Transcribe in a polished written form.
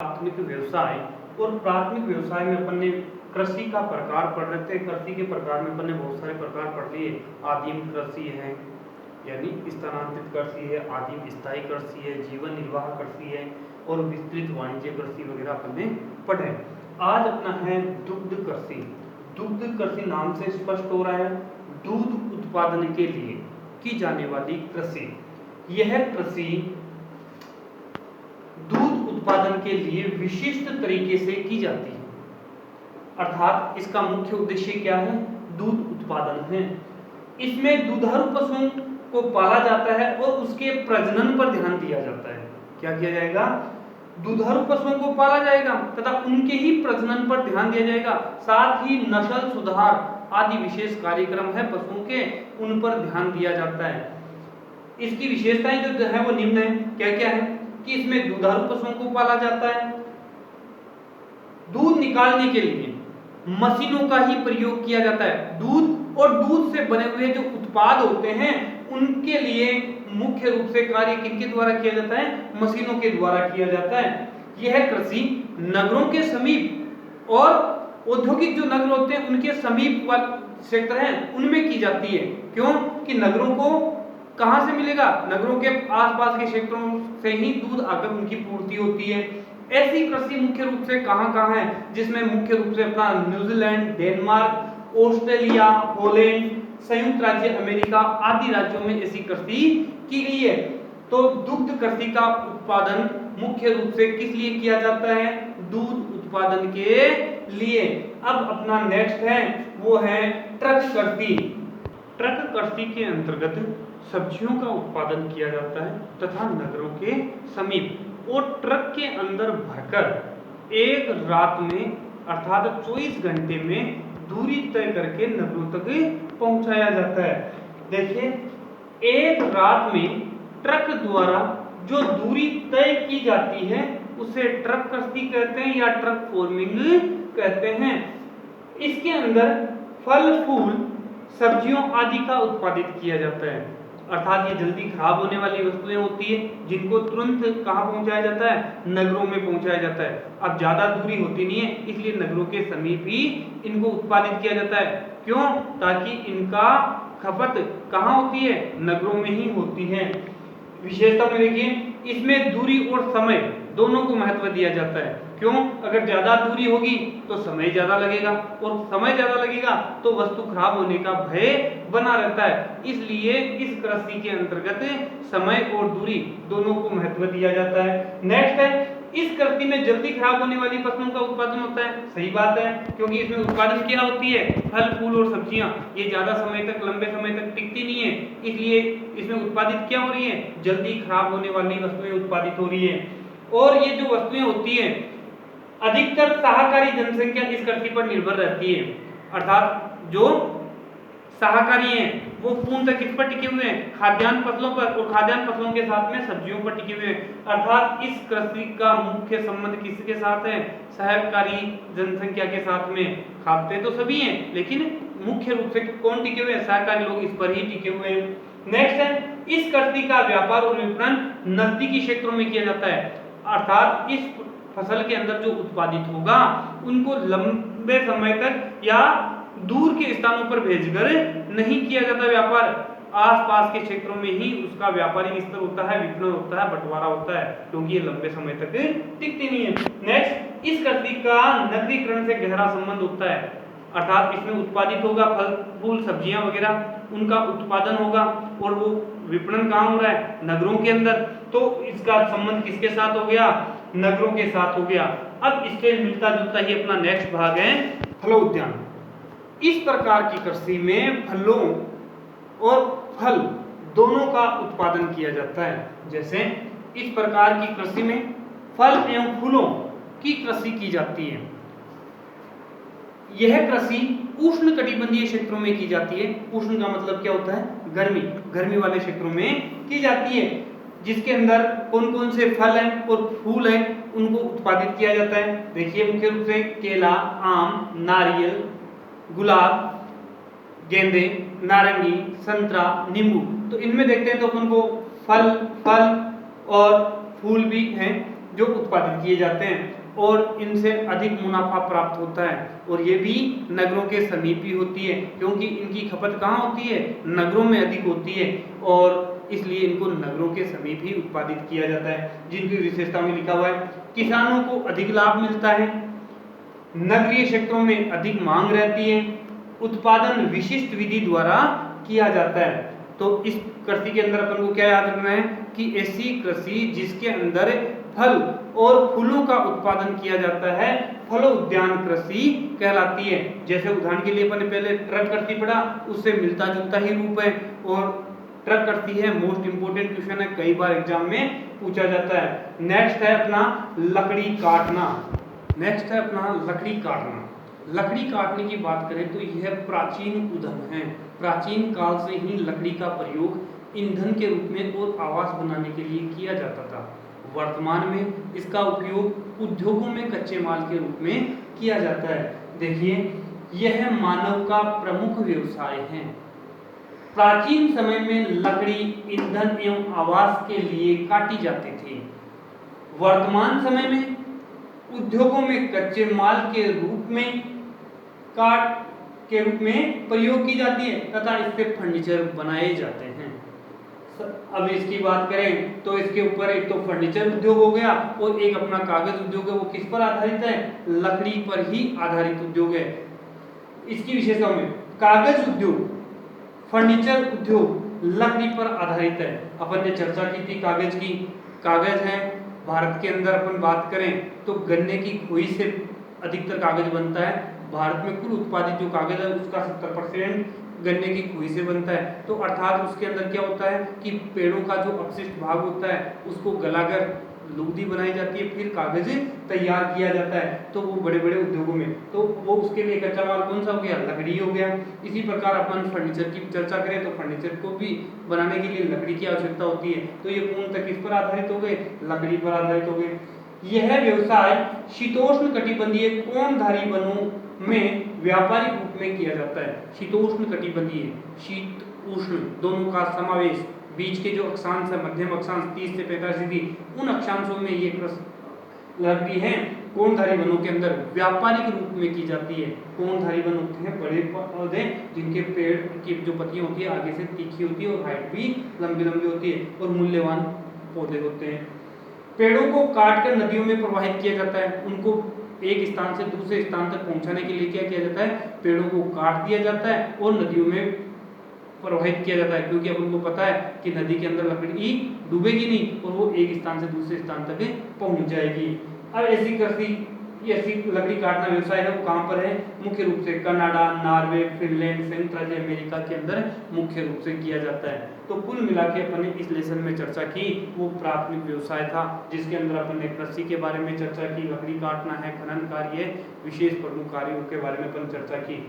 प्राथमिक व्यवसाय और प्राथमिक व्यवसाय में अपन ने कृषि का प्रकार पढ़ रहे थे। कृषि के प्रकार में अपन ने बहुत सारे प्रकार पढ़ लिए। आदिम कृषि है यानी स्थानांतरित कृषि है, आदिम स्थायी कृषि है, जीवन निर्वाह कृषि है और विस्तृत वाणिज्य कृषि वगैरह अपन ने पढ़े। आज अपना है दुग्ध कृषि। दुग्ध कृषि नाम से स्पष्ट हो रहा है दूध उत्पादन के लिए की जाने वाली कृषि। यह कृषि दूध उत्पादन के लिए विशिष्ट तरीके से की जाती है, अर्थात इसका मुख्य उद्देश्य क्या है? दूध उत्पादन है। इसमें दुधारू पशुओं को पाला जाता है और उसके प्रजनन पर ध्यान दिया जाता है। क्या किया जाएगा? दुधारू पशुओं को पाला जाएगा तथा उनके ही प्रजनन पर ध्यान दिया जाएगा। साथ ही नस्ल सुधार आदि विशेष कार्यक्रम है पशुओं के, उन पर ध्यान दिया जाता है। इसकी विशेषताएं जो है वो निम्न है। क्या क्या है कि इसमें दुधारू पशुओं को पाला जाता है, दूध निकालने के लिए मशीनों का ही प्रयोग किया जाता है। दूध और दूध से बने हुए जो उत्पाद होते हैं उनके लिए मुख्य रूप से कार्य किनके द्वारा किया जाता है? मशीनों के द्वारा किया जाता है। यह कृषि नगरों के समीप और औद्योगिक जो नगर होते हैं उनके समीप वाले क्षेत्र हैं उनमें की जाती है। क्यों कि नगरों को कहां से मिलेगा? नगरों के आसपास के क्षेत्रों से ही दूध आकर उनकी पूर्ति होती है। ऐसी कृषि मुख्य रूप से कहां है? जिसमें मुख्य रूप से अपना न्यूजीलैंड, डेनमार्क, ऑस्ट्रेलिया, हॉलैंड, संयुक्त राज्य अमेरिका आदि राज्यों में ऐसी कृषि की गई है। तो दुग्ध कृषि का उत्पादन मुख्य रूप से किस लिए किया जाता है? दूध उत्पादन के लिए। अब अपना नेक्स्ट है वो है ट्रक कृषि। ट्रक कृषि के अंतर्गत सब्जियों का उत्पादन किया जाता है तथा नगरों के समीप और ट्रक के अंदर भरकर एक रात में अर्थात 24 घंटे में दूरी तय करके नगरों तक पहुंचाया जाता है। देखिए, एक रात में ट्रक द्वारा जो दूरी तय की जाती है उसे ट्रक कृषि कहते हैं या ट्रक फार्मिंग कहते हैं। इसके अंदर फल फूल सब्जियों आदि का उत्पादित किया जाता है, अर्थात ये जल्दी खराब होने वाली वस्तुएं होती है जिनको तुरंत कहां पहुंचाया जाता है? नगरों में पहुंचाया जाता है। अब ज्यादा दूरी होती नहीं है इसलिए नगरों के समीप ही इनको उत्पादित किया जाता है। क्यों? ताकि इनका खपत कहां होती है? नगरों में ही होती है। विशेषता में देखिए, इसमें दूरी और समय दोनों को महत्व दिया जाता है। क्यों? अगर ज्यादा दूरी होगी तो समय ज्यादा लगेगा और समय ज्यादा लगेगा तो वस्तु खराब होने का भय बना रहता है। इसलिए इस कृषि के अंतर्गत समय और दूरी दोनों को महत्व दिया जाता है। नेक्स्ट है, इस कृषि में जल्दी खराब होने वाली फसलों का उत्पादन होता है। सही बात है, क्योंकि इसमें उत्पादन क्या होती है? फल फूल और सब्जियां। ये ज्यादा समय तक, लंबे समय तक टिकती नहीं है, इसलिए इसमें उत्पादित क्या हो रही है? जल्दी खराब होने वाली वस्तुएं उत्पादित हो रही है। और ये जो वस्तुएं होती है अधिकतर शाकाहारी जनसंख्या इस कृषि पर निर्भर रहती है, अर्थात जो शाकाहारी हैं वो पूर्णतः किस पर टिके हुए हैं? खाद्यान्न फसलों पर, और खाद्यान्न फसलों के साथ में सब्जियों पर टिके हुए हैं। अर्थात इस कृषि का मुख्य संबंध किसके साथ है? शाकाहारी जनसंख्या के साथ में। खाते तो सभी हैं लेकिन मुख्य रूप से कौन टिके हुए हैं? शाकाहारी लोग इस पर ही टिके हुए हैं। नेक्स्ट है, इस कृषि का व्यापार और विपणन नजदीकी क्षेत्रों में किया जाता है, अर्थात इस फसल के अंदर जो उत्पादित होगा उनको लंबे समय तक या दूर के स्थानों पर भेजकर नहीं किया जाता व्यापार। आसपास के क्षेत्रों में ही उसका व्यापारिक स्तर होता है, विपणन होता है, बंटवारा होता है, क्योंकि ये लंबे समय तक टिकती नहीं है। नेक्स्ट, इस कृषि का नगरीकरण से गहरा संबंध होता है, अर्थात इसमें उत्पादित होगा फल फूल सब्जियां वगैरह, उनका उत्पादन होगा और वो विपणन कहाँ हो रहा है? नगरों के अंदर। तो इसका संबंध किसके साथ हो गया? नगरों के साथ हो गया। अब इससे मिलता जुलता ही अपना नेक्स्ट भाग है फलोद्यान। इस प्रकार की कृषि में फलों और फल दोनों का उत्पादन किया जाता है। जैसे इस प्रकार की कृषि में फल एवं फूलों की कृषि की जाती है। यह कृषि उष्ण कटिबंधीय क्षेत्रों में की जाती है। उष्ण का मतलब क्या होता है? गर्मी। गर्मी वाले क्षेत्रों में की जाती है, जिसके अंदर कौन कौन से फल हैं और फूल हैं उनको उत्पादित किया जाता है। देखिए, मुख्य रूप से केला, आम, नारियल, गुलाब, गेंदे, नारंगी, संतरा, नींबू। तो इनमें देखते हैं तो अपन को फल और फूल भी हैं। जो उत्पादित किए जाते हैं और इनसे अधिक मुनाफा प्राप्त होता है, और ये भी नगरों के समीप ही होती है क्योंकि इनकी खपत कहाँ होती है, नगरों में अधिक होती है, और इसलिए इनको नगरों के समीप ही उत्पादित किया जाता है। जिनकी विशेषता में लिखा हुआ है किसानों को अधिक लाभ मिलता है, नगरीय क्षेत्रों में अधिक मांग रहती है, उत्पादन विशिष्ट विधि द्वारा किया जाता है। तो इस कृषि के अंदर अपन को क्या याद रखना है कि ऐसी कृषि जिसके अंदर फल और फूलों का उत्पादन किया जाता है फलोद्यान कृषि कहलाती है। जैसे उदाहरण के लिए अपन ने पहले ट्रक कृषि पढ़ा, उससे मिलता जुलता ही रूप है, और ट्रक कृषि है मोस्ट इंपोर्टेंट क्वेश्चन है, कई बार एग्जाम में पूछा जाता है। नेक्स्ट है अपना लकड़ी काटना। नेक्स्ट है अपना लकड़ी काटना। लकड़ी काटने की बात करें तो यह प्राचीन उद्यम है। प्राचीन काल से ही लकड़ी का प्रयोग ईंधन के रूप में और आवास बनाने के लिए किया जाता था। वर्तमान में इसका उपयोग उद्योगों में कच्चे माल के रूप में किया जाता है। देखिए, यह मानव का प्रमुख व्यवसाय है। प्राचीन समय में लकड़ी ईंधन एवं आवास के लिए काटी जाती थी। वर्तमान समय में उद्योगों में कच्चे माल के रूप में काट के रूप में प्रयोग की जाती है तथा इससे फर्नीचर बनाए जाते हैं। अब इसकी बात करें तो इसके ऊपर एक तो फर्नीचर उद्योग हो गया और एक अपना कागज उद्योग है। वो किस पर आधारित है, लकड़ी पर ही आधारित उद्योग है। इसकी विशेषताओं में कागज उद्योग, फर्नीचर उद्योग लकड़ी पर आधारित है। अपन ने चर्चा की थी कागज की। कागज है भारत के अंदर अपन बात करें तो गन्ने की खोई से अधिकतर कागज बनता है। भारत में कुल उत्पादित जो कागज है उसका 70% गन्ने की खोई से बनता है। तो अर्थात उसके अंदर क्या होता है कि पेड़ों का जो अपशिष्ट भाग होता है उसको गलाकर लुगदी बनाई जाती है, फिर कागज तैयार किया जाता है। तो वो बड़े बड़े उद्योगों में तो वो उसके लिए कच्चा माल कौन सा हो गया, लकड़ी हो गया। इसी प्रकार अपन फर्नीचर की चर्चा करें तो फर्नीचर को भी बनाने के लिए लकड़ी की आवश्यकता होती है। तो ये पूर्णतः किस पर आधारित हो गए, लकड़ी पर आधारित हो गए। यह व्यवसाय शीतोष्ण कटिबंधीय कोणधारी वनों में व्यापारिक रूप में किया जाता है। शीतोष्ण कटिबंधीय, शीत उष्ण दोनों का समावेश, बीच के जो अक्षांश है मध्यम अक्षांश 30 से 45 डिग्री, उन अक्षांशों में ये लकड़ी है कोणधारी वनों के अंदर व्यापारिक रूप में की जाती है। कोणधारी वन होते हैं बड़े पौधे जिनके पेड़ की जो पत्तियां होती है आगे से तीखी होती है और हाइट भी लंबी लंबी होती है और मूल्यवान पौधे होते हैं। पेड़ों को काटकर नदियों में प्रवाहित किया जाता है। उनको एक स्थान से दूसरे स्थान तक पहुंचाने के लिए क्या किया जाता है, पेड़ों को काट दिया जाता है और नदियों में प्रवाहित किया जाता है, क्योंकि अब उनको पता है कि नदी के अंदर लकड़ी डूबेगी नहीं और वो एक स्थान से दूसरे स्थान तक पहुंच जाएगी। अब ऐसी कृषि ऐसी लकड़ी काटना व्यवसाय है वो कहाँ पर है, मुख्य रूप से कनाडा, नॉर्वे, फिनलैंड, संयुक्त राज्य अमेरिका के अंदर मुख्य रूप से किया जाता है। तो कुल मिला के अपन ने इस लेसन में चर्चा की वो प्राथमिक व्यवसाय था जिसके अंदर अपन ने कृषि के बारे में चर्चा की, लकड़ी काटना है, खनन कार्य, विशेष प्रमुख कार्यों के बारे में अपन चर्चा की।